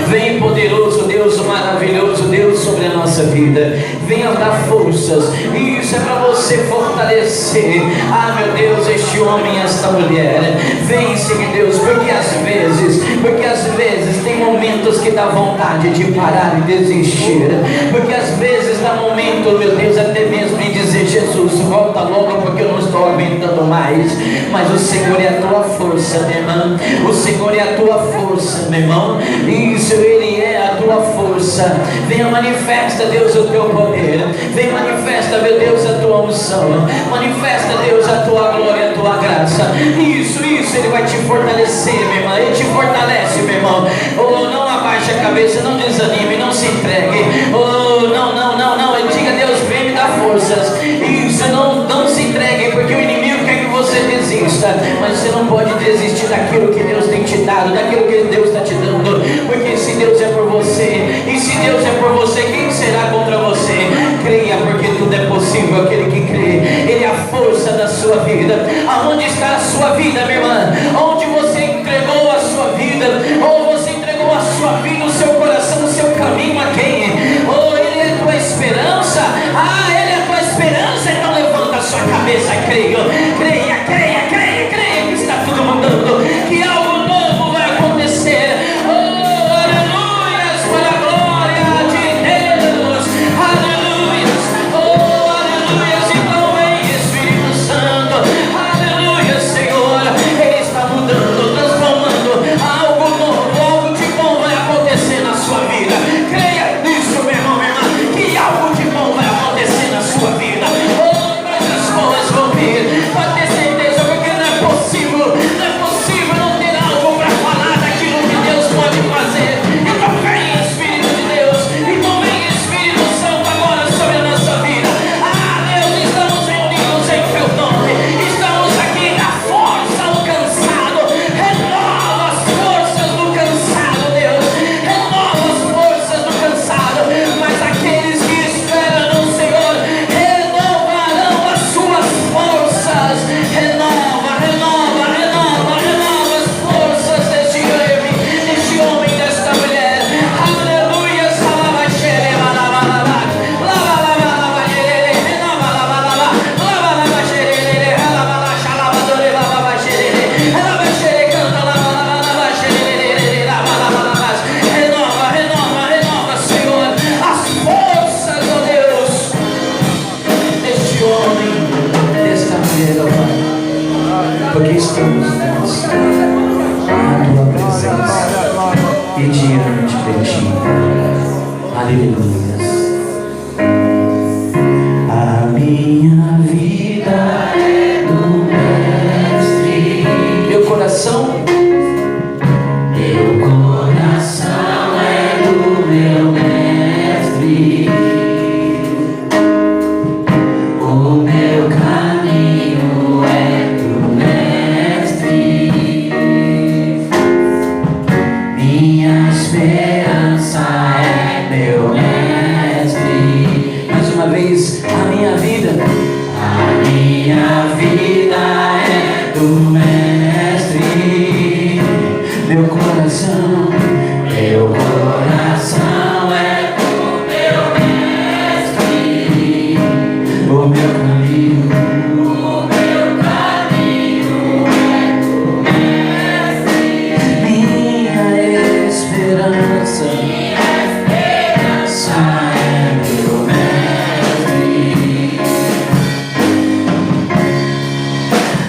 Vem, poderoso Deus, maravilhoso Deus, sobre a nossa vida. Venha dar forças. Isso é para você fortalecer. Ah, meu Deus, este homem, esta mulher. Vem, Senhor Deus, porque às vezes tem momentos que dá vontade de parar e desistir. Porque às vezes dá momento, meu Deus, até mesmo de dizer: Jesus, volta logo, porque eu não estou aguentando mais. Mas o Senhor é a tua força, minha irmã. O Senhor é a tua força, meu irmão. Isso, Ele é a tua força. Venha, manifesta, Deus, o teu poder. Vem, manifesta, meu Deus, a tua unção. Manifesta, Deus, a tua glória, a tua graça. Isso, Ele vai te fortalecer, minha irmã. Ele te fortalece, meu irmão. Oh, não abaixe a cabeça, não desanime, não se entregue. Oh, não. Diga: Deus, vem me dar forças. Isso, não se entregue, porque o inimigo quer que você desista. Mas você não pode desistir daquilo que Deus tem te dado, daquilo que Deus está te dando. Porque se Deus é por você, e se Deus é por você, quem será contra você? Creia, porque tudo é possível aquele que crê. Ele é a força da sua vida. Aonde está a sua vida, minha irmã? Onde você entregou a sua vida? Ou você entregou a sua vida, o seu coração, o seu caminho a quem? Ou Ele é a tua esperança? Ah, Ele é a tua esperança. Então levanta a sua cabeça e creia, que está tudo mudando, que algo novo vai acontecer. Oh, aleluias, para a glória de Deus. Aleluias, oh, aleluias. Então vem, Espírito Santo. Aleluia, Senhor. Ele está mudando, transformando. Algo novo, algo de bom vai acontecer na sua vida. Creia nisso, meu irmão, minha irmã, que algo de bom vai acontecer na sua vida. Oh, coisas boas vão vir. estamos nós na tua presença e diante de ti. Aleluia. A minha vida é do Mestre. Meu coração é do meu Mestre. O meu caminho é do Mestre. Minha esperança é meu Mestre. Mais uma vez, a minha vida é do Mestre. Meu coração é do meu Mestre. O meu caminho é do Mestre. Minha esperança é meu Mestre.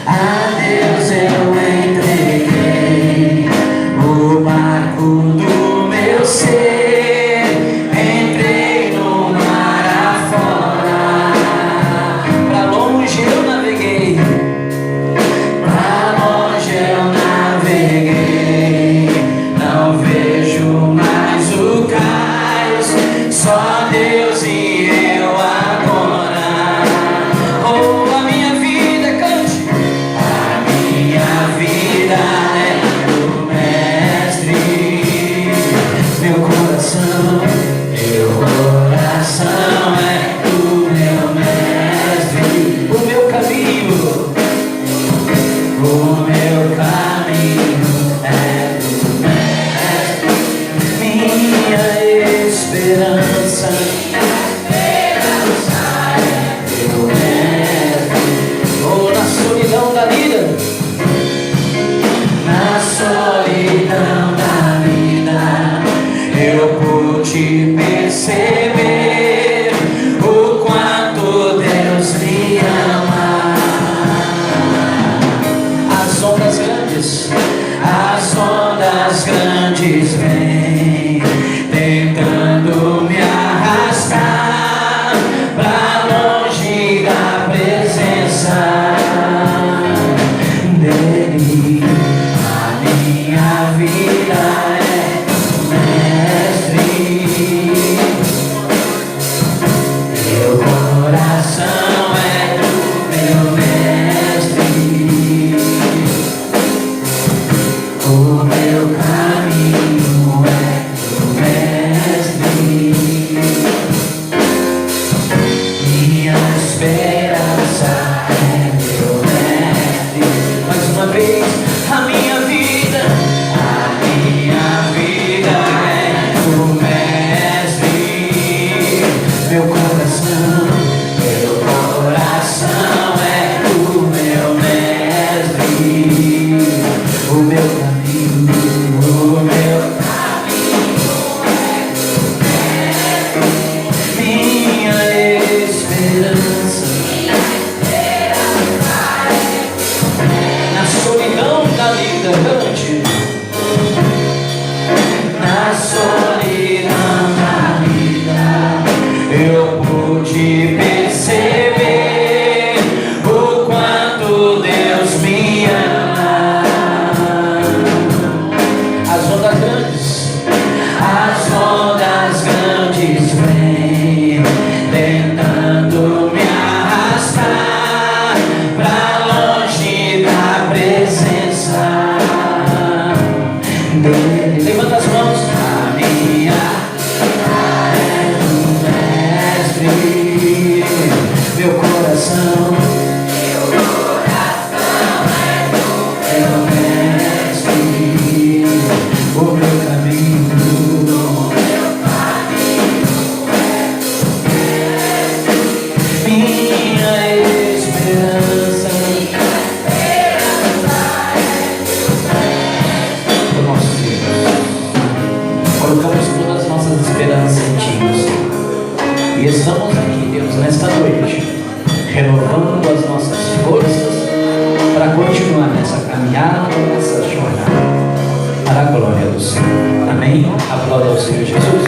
A Deus eu entreguei o marco do meu ser. Entrei no mar afora, pra longe eu naveguei, não vejo mais o cais, só Deus e eu agora. Oh, a minha vida, cante. A minha vida é do Mestre. Meu coração é do meu Mestre. O meu caminho é do Mestre. Minha esperança é do Mestre. Oh, na solidão da vida, eu pude perceber o quanto Deus me ama. As ondas grandes vêm tentando me arrastar pra longe da presença dele. A minha vida é do Mestre. Meu coração é do meu Mestre. O meu caminho é do Mestre. Minha esperança é meu Mestre. Mais uma vez, a minha vida é do Mestre. Meu coração é do meu Mestre. O meu caminho é do Mestre. Minha esperança na solidão da vida, cante. Na solidão da vida, eu pude perceber o quanto Deus me ama. As ondas grandes vêm tentando me arrastar pra longe da presença dele. Levanta as mãos. A minha é do Mestre. Meu coração é do Mestre. O meu caminho minha esperança é do nosso Deus. Colocamos todas as nossas esperanças em Ti, Senhor. E estamos aqui, Deus, nesta noite, renovando as nossas forças para continuar nessa caminhada, nessa jornada, para a glória do Senhor. Amém? Aplauda ao Senhor Jesus.